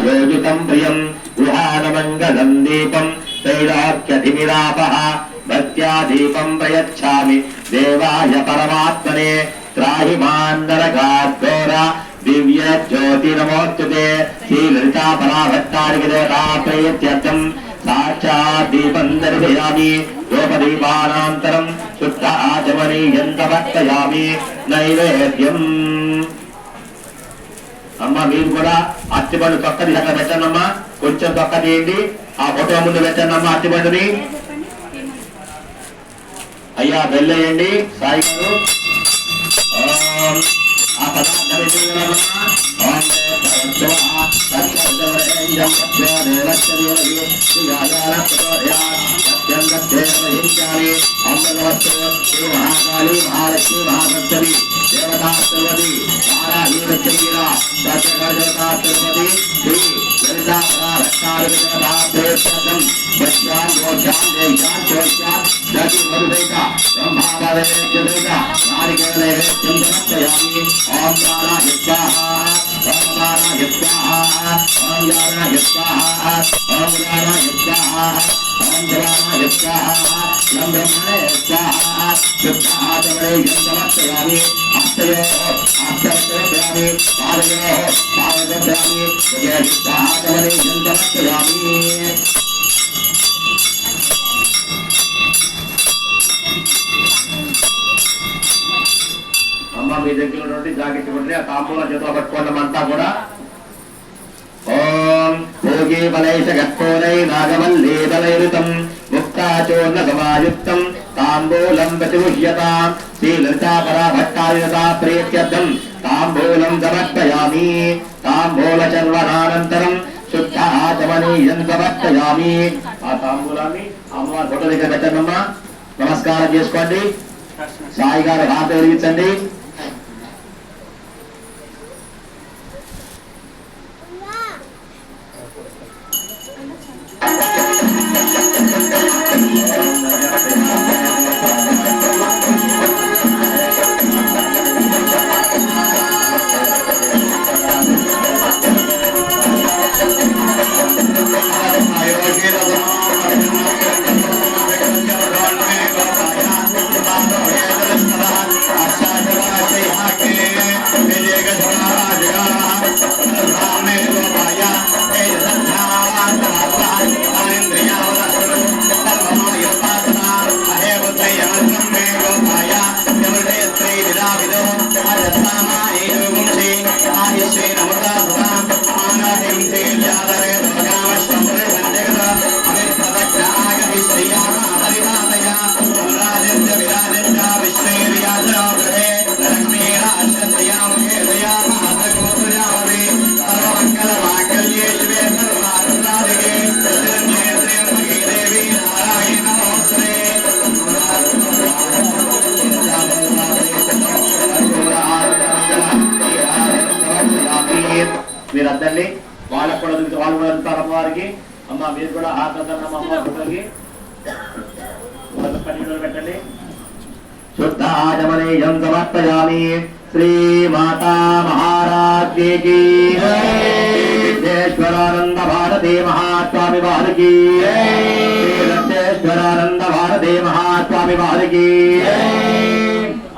योजितं प्रियं विहानमङ्गलं दीपं तैलाख्यधिमिरापः भक्त्या दीपं प्रयच्छामि देवाय परमात्मने त्राहि मान्नरकाद्घोरा दिव्य ज्योति नमोस्तुते श्रीललिता पराभट्टारिक देवता प्रयत्यर्थं साक्षात् दीपं दर्शयामि धूपदीपानान्तरं शुद्ध आचमनीयं समर्पयामि नैवेद्यम् అమ్మ మీరు కూడా అరటిపండు తొక్కది అక్కడ పెట్టండి అమ్మా కొంచెం తొక్క తీయండి ఆ ఫోటో ముందు పెట్టండి అమ్మా అరటిపండుని అయ్యా వెళ్ళేయండి సాయి గారు ఆ పదార్థం మహాకాళీ మహాలక్ష్మి మహాసప్తమి దేవతా సర్వతి తారాహీరచంద్ర దశగజతా సర్వతి శ్రీ లలితా పరాభట్టారిక దేవతా ప్రయత్నం భక్త్యాం మోక్షాం దేశాం చోష్యాం దతి మధుదైక బ్రహ్మావదేవ్యదైక నారికేల నైవేద్యం సమర్పయామి ఓం ప్రాణాయ స్వాహా ఓం ప్రాణాయ స్వాహా ఓం జ్ఞానాయ స్వాహా ఓం జ్ఞానాయ స్వాహా ఓం జ్ఞానాయ స్వాహా ఓం బ్రహ్మణే స్వాహా శుద్ధాచమనీయం సమర్పయామి సమర్పయామి పాదయోః శుద్ధాచమనీయం సమర్పయామి అమ్మ మీ దగ్గర నుండి జాకెట్ కొట్టి ఆ తాంబూల చేతిలో పట్టుకోవడమంతా కూడా ఓం భోగి బలైష గట్టోనై నాగమల్లీ బలైరుతం ముక్తాచూర్ణ సమాయుక్తం తాంబూలం ప్రతిముహ్యతాం శ్రీలలితా పరాభట్టారిక ప్రీత్యర్థం తాంబూలం సమర్పయామి తాంబూల చర్వణానంతరం శుద్ధ ఆచమనీయం సమర్పయామి ఆ తాంబూలాన్ని అమ్మవారి ఫోటో దగ్గర పెట్టండమ్మా నమస్కారం చేసుకోండి సాయి గారు హాత వెలిగించండి మీరందరినీ వాళ్ళకు కూడా వాళ్ళు కూడా వెళ్తారు అమ్మవారికి అమ్మ మీరు కూడా ఆనందం అమ్మవారికి పెట్టండి శుద్ధ ఆచమనీయం సమర్పయామి శ్రీ మాతా మహారాజ్ఞి కీ సిద్ధేశ్వరానంద భారతి మహాస్వామి వారికి సిద్ధేశ్వరానంద భారతి మహాస్వామి వారికి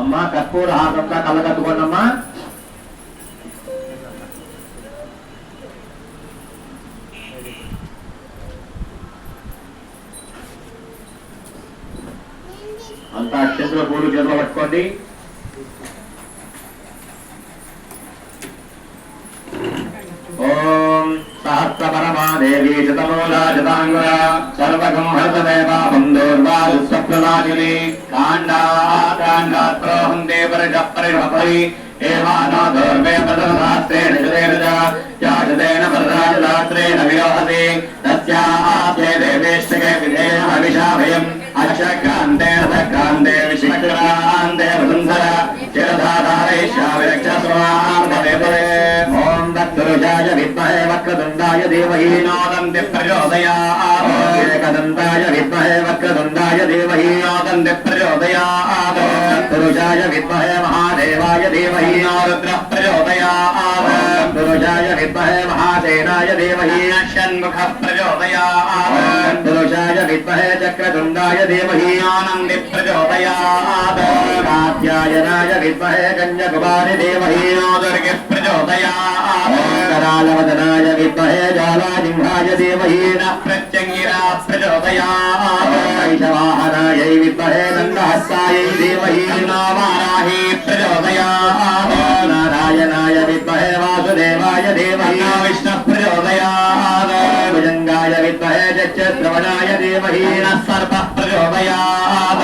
అమ్మ కర్పూర హారంగా కళ్ళకట్టుకోండి అమ్మా అంతా చేతుల పూలు చేతులు పట్టుకోండి ఓం సహస్ర పరమాదేవి శతమూలా శతాంగుర సర్వగం హరతమే పాపం దౌర్వాదుస్వప్ననాశిని కాండాత్రోహం దేవరజపరిపరి ఏవానాదోర్వే ప్రదర్శాస్త్రేణ జుదేన యాజదేన ప్రదరాజదాత్రేణ విరోహసి తస్యాభ్యే దేవేష్టకే విధేయ అవిషాభయం అక్షక్రాంతే రథక్రాంతే విశిక్రాంతే వసుంధర చిరధాధారయిష్యావిరక్షస్వాంతవేపరే ఓం తత్పురుషాయ విద్మహే వక్రతుండాయ ధీమహి నోదంతి ప్రచోదయాత్ ఏకదంతాయ విద్మహే వక్రతుండాయ ధీమహి నోదంతి ప్రచోదయాత్ తత్పురుషాయ విద్మహే మహాదేవాయ ధీమహి నో రుద్రః ప్రచోదయాత్ पुरुषाय विद्महे महासेनाय धीमहि षण्मुखः प्रचोदयात् पुरुषाय विद्महे चक्रतुण्डाय धीमहि आनन्दि प्रचोदयात् कात्यायनाय विद्महे कन्याकुमारि धीमहि दुर्गे प्रचोदयात् करालवदनाय विद्महे ज्वालाजिह्वाय धीमहि प्रत्यङ्गिरा प्रचोदयात् कैशवाहनायै विद्महे दण्डहस्तायै धीमहि वाराही प्रचोदयात् नारायणाय विद्महे वासुदेवाय धीमहि विष्णु प्रचोदयात् भुजङ्गाय विद्महे चक्रश्रवणाय धीमहि सर्पः प्रचोदयात्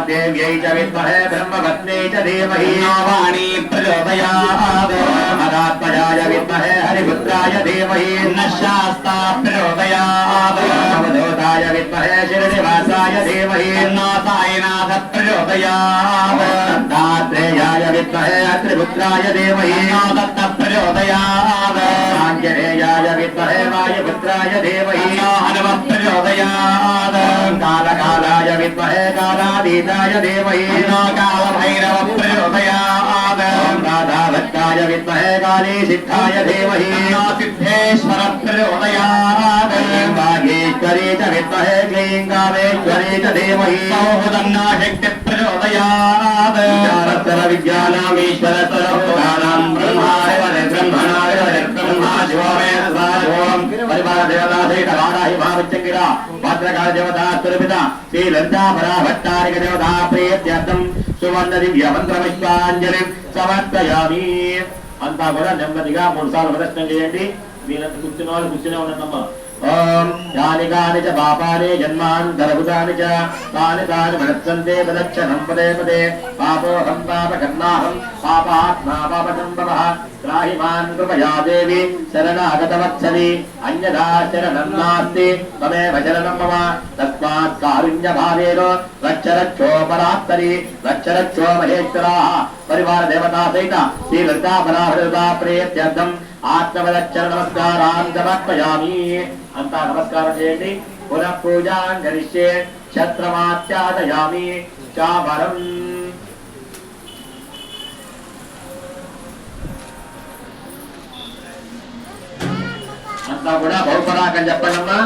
देव्यै च विद्महे ब्रह्मपत्न्यै च धीमहि वाणी प्रचोदयात् मदात्मजाय विद्महे हरिपुत्राय धीमहि न शास्ता प्रचोदयात् अवधूताय विद्महे श्रीनिवासाय धीमहि नाथायनाथ प्रचोदयात् दत्तात्रेयाय विद्महे अत्रिपुत्राय धीमहि दत्त प्रचोदयात् आञ्जनेयाय विद्महे वायुपुत्राय धीमहि हनुम प्रचोदयात् कालकालाय विद्महे कालातीताय धीमहि कालभैरव प्रचोदयात् राधाभट्टाय विद्महे काली सिद्धाय धीमहि सिद्धेश्वर प्रचोदयात् वागीश्वरी च विद्महे क्लीं कामेश्वरी च धीमहि सौहृदन्ना शक्ति प्रचोदयात् विज्ञानामीश्वरतर ब्रह्माय ब्रह्मणाय ब्रह्मा शिवो मे शिवों परिवार देवता सहित वाराहि महावच्चंगिरा भद्रकाल देवता सुरभिता श्री लंकापरा भट्टारिक देवता प्रीत्यर्थं सुवर्ण दिव्य मंत्रविश्वांजलिं సమర్పయామి అంతా కూడా నెమ్మదిగా 3 సార్లు ప్రదక్షిణ చేయండి వీళ్ళంతా కూర్చున్న వాళ్ళు కూర్చునే ఉన్నారమ్మా ఓం యాని కాని చ పాపాని జన్మాంతరభుతాని చ తాని తాని మనస్సంతే ప్రదక్షిణం పదే పదే పాపోహం పాపకర్మాహం పాపాత్మా పాపసంభవః త్రాహి మాం కృపయా దేవి శరణాగతవత్సలి అన్యథా శరణం నాస్తి త్వమేవ శరణం మమ తస్మాత్ కారుణ్యభావేన రక్షరక్షోపరాత్తరి రక్షరక్షో మహేశ్వరాः పరివార దేవతా సహిత శ్రీ లలితాపరాభృతా ప్రేత్యర్థం ఆత్మవదక్షర నమస్కారాన్ సమర్పయామి అంతా నమస్కారం చేయండి పునః పూజాం కరిష్యే ఛత్రమాచ్ఛాదయామి చామరం అంతా కూడా బహుపరాకం చెప్పండమ్మా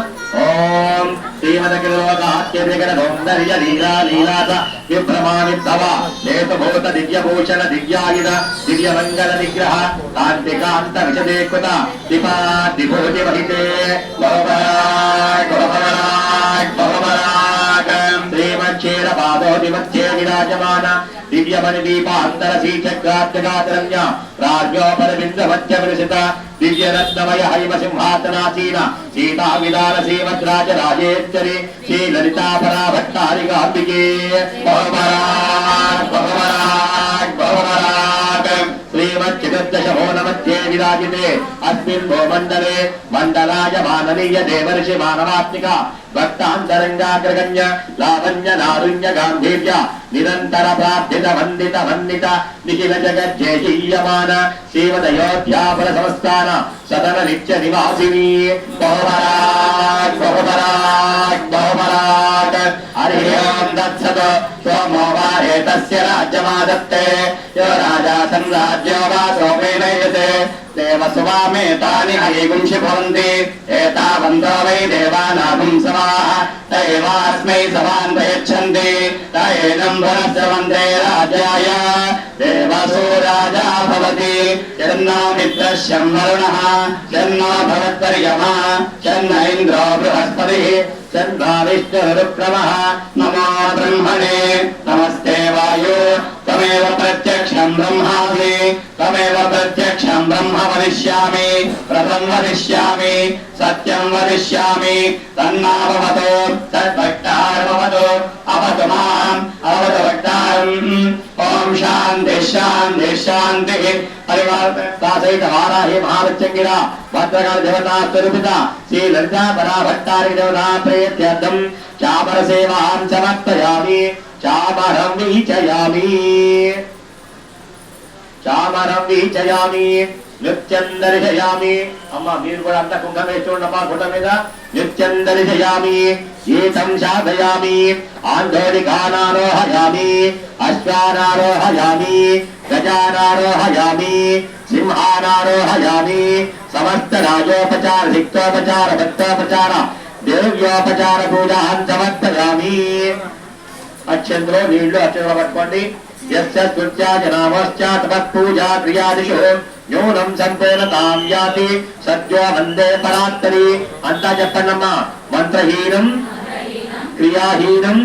ఓం శ్రీమదకిలోకాఖ్యవిగణోందర్య లీలా లీలాత విప్రమాణిత్తవ లేతభూత దివ్యభూషణ దివ్యాయుధ దివ్యమంగళ నిగ్రహ కాంతికాంత విశదేకృత దీపా విభూతి వహితే బహుపరాక్ బహుపరాక్ బహుపరాక్ శ్రీమచ్చేర పాదోదిమచ్చే విరాజమాన దివ్యమణి దీపాంతర శ్రీచక్రాత్మగాతరమ్య రాజ్యోపరవిందమధ్య విరసిత దివ్యరత్నమయ హైమ సింహాసనాసీన సీతా విదాన శ్రీమద్రాజ రాజేశ్వరి శ్రీ లలితాపరా భట్టారికాంబికే బహుపరాక్ బహుపరాక్ బహుపరాక్ శ్రీమచ్చతుర్దశభువనమధ్యే విరాజితే అస్మిన్ భూమండలే మండలాయ మాననీయ దేవర్షి మానవాత్మిక భక్తాంతరంగాగ్రగణ్య లావణ్య నారుణ్య గాంధీర్య నిరంతర ప్రార్థిత వందిత వందిత నిఖిల జగజ్జేయమాన శ్రీమదయోధ్యాఫల సంస్థాన సదన నిత్య నివాసిని బహుపరాక్ బహుపరాక్ బహుపరాక్ హరి ఓం తత్సత్ సోమో వారే తస్య రాజ్యమాదత్తే యో రాజా సంరాజ్యో వా సోమేనయతే దేవసువామేతాని హరిగుంషి భవంతి ఏతావంతో వై దేవానాగం సమాః తైవాస్మై సవాన్ ప్రయచ్చంతి తయేనం పునశ్చ వందే రాజాయ దేవసో రాజా భవతి యన్నో మిత్రశ్యం వరుణః యన్నో భవత్పర్యమా యన్న ఇంద్రో బృహస్పతిః సర్వా విష్ణురుక్రమః నమో బ్రహ్మణే నమస్తే వాయు త్వమేవ ప్రత్యక్షం బ్రహ్మాస్మి త్వమేవ ప్రత్యక్షం బ్రహ్మ వదిష్యామి వ్రతం వదిష్యామి సత్యం వదిష్యామి తన్నాభవతు తద్భక్తారభవతు అవతు మాం అవతు భక్తారం ఓం శాంతి శాంతి శాంతి పరివార సహిత వారాహి మహావచ్చంగిర భద్రకాళ దేవతా స్వరూపిత శ్రీ లలితాపరా భట్టారి దేవతా ప్రేత్యర్థం చామర సేవాం సమర్పయామి చామరం వీచయామి చామరం వీచయామి నృత్యం దర్శయామి అమ్మ మీరు కూడా అంతా కుంభం వేసి చూడమ్మా గుట్ట మీద నృత్యం దర్శయామి గీతం సాధయామి ఆందోళికానారోహయామి అశ్వానారోహయామి గజానారోహయామి సింహానారోహయామి సమస్త రాజోపచార సిక్తోపచార భక్తోపచార దేవ్యోపచార పూజాన్ సమర్పయామి. అక్షంతలో నీళ్లు అక్షంతలు పట్టుకోండి. యస్య స్తుత్యాజనామశ్చ తపఃపూజా క్రియాదిషు న్యూనం సంపూర్ణతాం యాతి సత్యో వందే పరాత్తరి. అంతా చెప్పండమ్మా. మంత్రహీనం క్రియాహీనం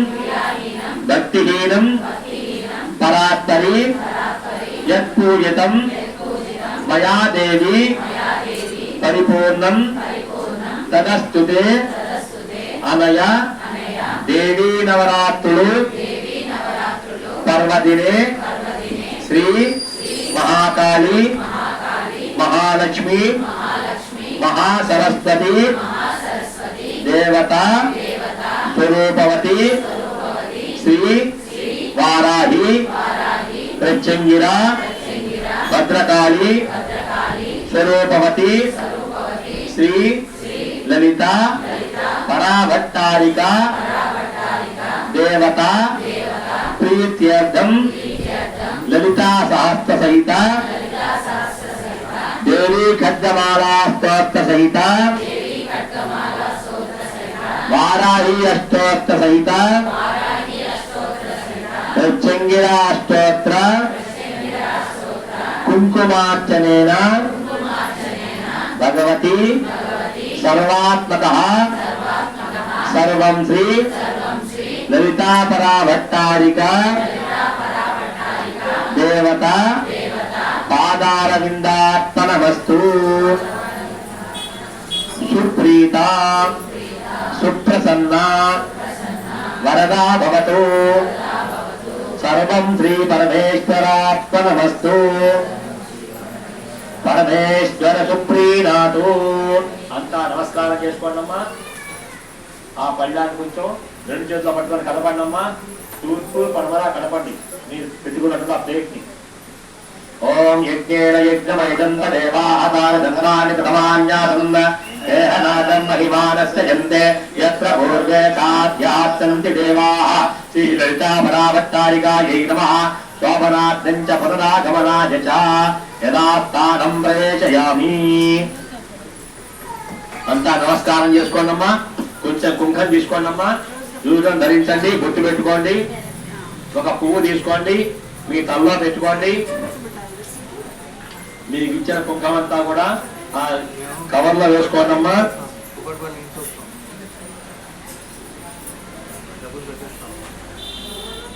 భక్తిహీనం పరాత్తరి యత్పూజితం మయా దేవి పరిపూర్ణం తదస్తుతే అనయ దేవీ నవరాత్రులు పర్వదినే శ్రీ మహాకాళి మహాలక్ష్మి మహాసరస్వతి దేవత స్వరూపవతి శ్రీ వారాహి ప్రత్యంగిర భద్రకాళి స్వరూపవతి శ్రీ లలిత పరాభట్టారిక దేవత ప్రీత్యర్థం లలితా సహస్ర సహిత దేవీ ఖడ్గమాలా స్తోత్ర సహిత వారాహి అష్టోత్ర సహిత ప్రత్యంగిరా స్తోత్ర కుంకుమార్చనేన భగవతి సర్వాత్మక సర్వం శ్రీ లలితా పరాభట్టారిక దేవత పాదారవిందార్పణమస్తు. సుప్రీత సుప్రసన్న వరదా భవతు. సర్వం శ్రీ పరమేశ్వరార్పణమస్తు. పరమేశ్వర సుప్రీనాథు. అంతా నమస్కారం చేసుకోండమ్మా. ఆ పళ్ళాన్ని కొంచెం రెండు చేతుల్లో పట్టుకొని కలపండమ్మా. తూర్పు పడమరా కలపండి మీరు పెట్టుకున్నట్టు ఆ ప్లేట్ ని. ఓం యజ్ఞేన యజ్ఞమయజంత దేవాహారదంగాని ప్రథమాన్యాసంద దేహనాదం మహిమానస్య జంతే యత్ర పూర్వే సాధ్యాసనంతి దేవాః. శ్రీ లలితా పరాభట్టారికాయై నమః. శోభనార్థం చ పునరాగమనాయ చ యదా స్థానం ప్రవేశయామి. అంతా నమస్కారం చేసుకోండమ్మా. కొంచెం కుంకం తీసుకోండమ్మా. దూరం ధరించండి. బొట్టు పెట్టుకోండి. ఒక పువ్వు తీసుకోండి. మీ తలలో పెట్టుకోండి. మీకు ఇచ్చిన కుంకం అంతా కూడా ఆ కవర్లో వేసుకోండమ్మా.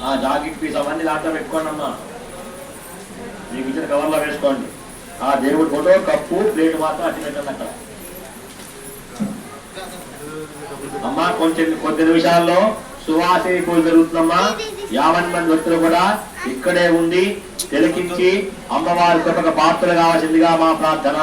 ఆ జాకెట్ పీస్ అవన్నీ దాంట్లో పెట్టుకోండమ్మా. మీకు ఇచ్చిన కవర్లో వేసుకోండి. ఆ దేవుడి ఫోటో కప్పు ప్లేట్ మాత్రం అట్టి పెట్టండి అక్కడ. అమ్మా కొంచెం కొద్ది నిమిషాల్లో సువాసిని పూజ జరుగుతుందమ్మా. 50 మంది వ్యక్తులు కూడా ఇక్కడే ఉండి తిలకించి అమ్మవారి కృపకు పాత్రలు కావాల్సిందిగా మా ప్రార్థన.